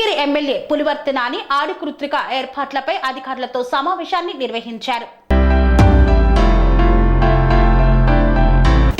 Chandragiri MLA Pulivarthi Nani ఆడి కృత్రిక ఏర్పాట్లపై అధికారులతో సమావేశాన్ని నిర్వహించారు.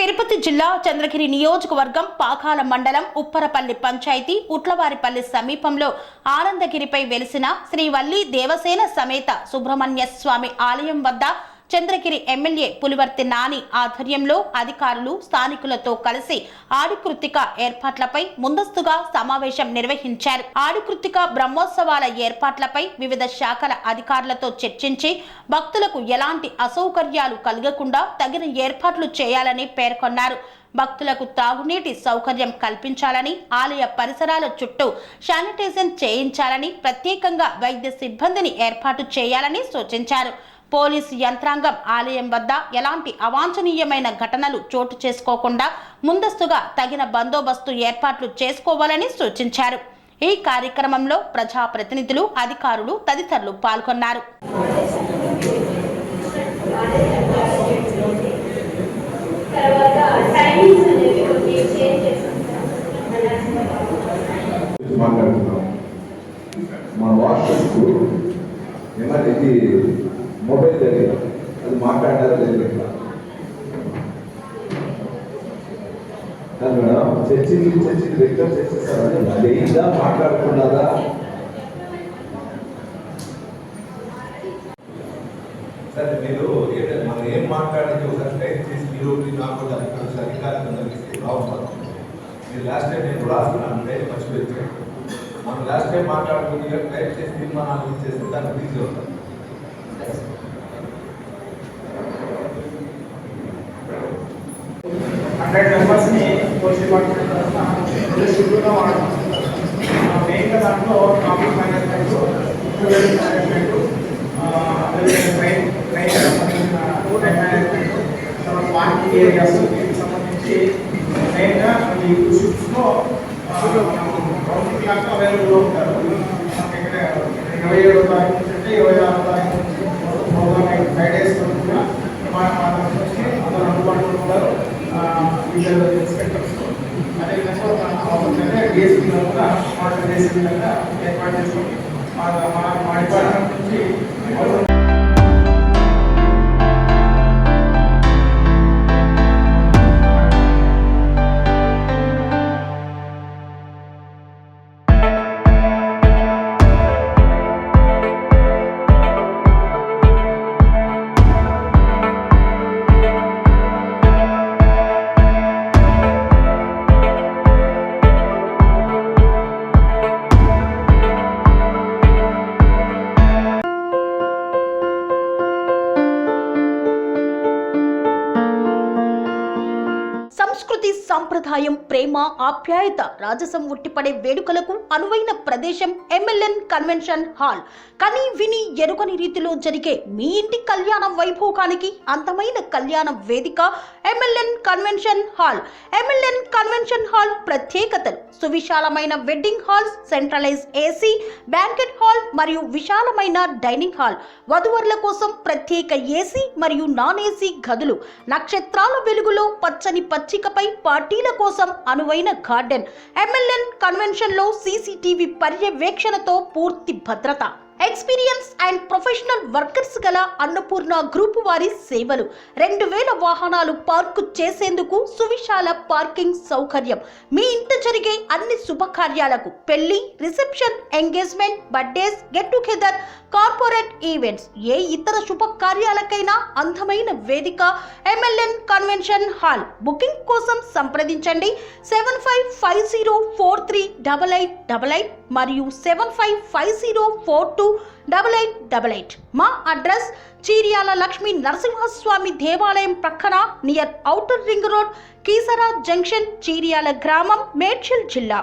తిరుపతి జిల్లా చంద్రగిరి నియోజకవర్గం పాకాల మండలం ఉప్పరపల్లి పంచాయతీ ఉట్లవారిపల్లి సమీపంలో ఆనందగిరిపై వెలిసిన శ్రీ వల్లి దేవసేన సమేత సుబ్రహ్మణ్య స్వామి ఆలయం వద్ద చంద్రగిరి ఎమ్మెల్యే పులివర్తి నాని ఆధ్వర్యంలో అధికారులు స్థానికులతో కలిసి ఆడి కృత్రిక ఏర్పాట్లపై ముందస్తుగా సమావేశం నిర్వహించారు. ఆడి కృత్రిక బ్రహ్మోత్సవాల ఏర్పాట్లపై వివిధ శాఖల అధికారులతో చర్చించి భక్తులకు ఎలాంటి అసౌకర్యాలు కలగకుండా తగిన ఏర్పాట్లు చేయాలని పేర్కొన్నారు. భక్తులకు తాగునీటి సౌకర్యం కల్పించాలని, ఆలయ పరిసరాల చుట్టూ శానిటైజేషన్ చేయించాలని, ప్రత్యేకంగా వైద్య సిబ్బందిని ఏర్పాటు చేయాలని సూచించారు. పోలీసు యంత్రాంగం ఆలయం వద్ద ఎలాంటి అవాంఛనీయమైన ఘటనలు చోటు చేసుకోకుండా ముందస్తుగా తగిన బందోబస్తు ఏర్పాట్లు చేసుకోవాలని సూచించారు. ఈ కార్యక్రమంలో ప్రజాప్రతినిధులు, అధికారులు తదితరులు పాల్గొన్నారు. మొబైల్ దగ్గర అది మాట్లాడారు లేదు మేడం. చర్చికి రెగ్యులర్ చేసేసారు. అదేందా మాట్లాడుకున్నారా? సరే మీరు మనం ఏం మాట్లాడింది ఒకసారి టైప్ చేసి మీరు నాకు అధికారులు బాగుంటారు. మీరు లాస్ట్ టైం నేను రాసుకున్నాను, టైప్ మర్చిపోయి మనం లాస్ట్ టైం మాట్లాడుకుని టైప్ చేసి తీర్మానాలు ఇచ్చేస్తే దాన్ని ఈజీ అవుతాం. మెంబర్స్ని పోస్ట్ డిపార్ట్మెంట్ షెడ్యూల్గా వాడతాం. మెయిన్గా దాంట్లో ట్రాఫిక్ మేనేజ్మెంట్, మేనేజ్మెంట్, ట్రైన్ సంబంధించిన టైం మేనేజ్మెంట్, తర్వాత పార్కింగ్ ఏరియాస్ దీనికి సంబంధించి మెయిన్గా ఈ షిఫ్ట్స్లో కౌన్సిల్ లాగా అవైలబుల్గా ఉంటారు. ఇక్కడ 27వ తారీఖు నుంచి 26వ తారీఖు నుంచి 5 days కూడా అందరూ అందుబాటులో ఉంటారు. ఇన్స్పెక్టర్స్ అదేవిధంగా అవసరమైతే డిఎస్పీలో కూడా మాటలు చేసే విధంగా ఏర్పాటు చేసుకొని మా డిపార్ట్మెంట్ నుంచి సంస్కృతి, సంప్రదాయం, ప్రేమ, ఆప్యాయత, రాజసం ఉట్టిపడే వేడుకలకు అనువైన ప్రదేశం ఎంఎల్ఎన్ కన్వెన్షన్ హాల్. కని విని ఎరుగని రీతిలో జరిగే మీ ఇంటి కళ్యాణ వైభోగానికి అందమైన కళ్యాణ వేదిక MLN convention hall. MLN convention hall ప్రత్యేకతలు: సువిశాలమైన wedding halls, centralise AC banquet hall మరియు విశాలమైన డైనింగ్ హాల్, వధువరుల కోసం ప్రత్యేక ఏసీ మరియు నాన్ ఏసీ గదులు, నక్షత్రాల వెలుగులో పచ్చని పచ్చికపై పార్టీల కోసం అనువైన గార్డెన్. ఎంఎల్ఎన్ కన్వెన్షన్ లో సీసీటీవీ పర్యవేక్షణతో పూర్తి భద్రత. ఎక్స్పీరియన్స్ అండ్ ప్రొఫెషనల్ వర్కర్స్ గల అన్నపూర్ణ గ్రూప్ వారి సేవలు. 2000 వాహనాలు పార్కు చేసేందుకు సువిశాల పార్కింగ్ సౌకర్యం. మీ ఇంట జరిగే అన్ని శుభకార్యాలకు, పెళ్లి, reception, engagement, birthdays, get together, corporate events, ఏ ఇతర శుభకార్యాలకైనా అందమైన వేదిక ఎంఎల్ఎన్ కన్వెన్షన్ హాల్. బుకింగ్ కోసం సంప్రదించండి 7550438888 మరియు 7550428888. మా అడ్రస్ చీర్యాల లక్ష్మీ నరసింహస్వామి దేవాలయం ప్రక్కన, near outer ring road, Keesara junction, Cheeryal గ్రామం, మేడ్చల్ జిల్లా.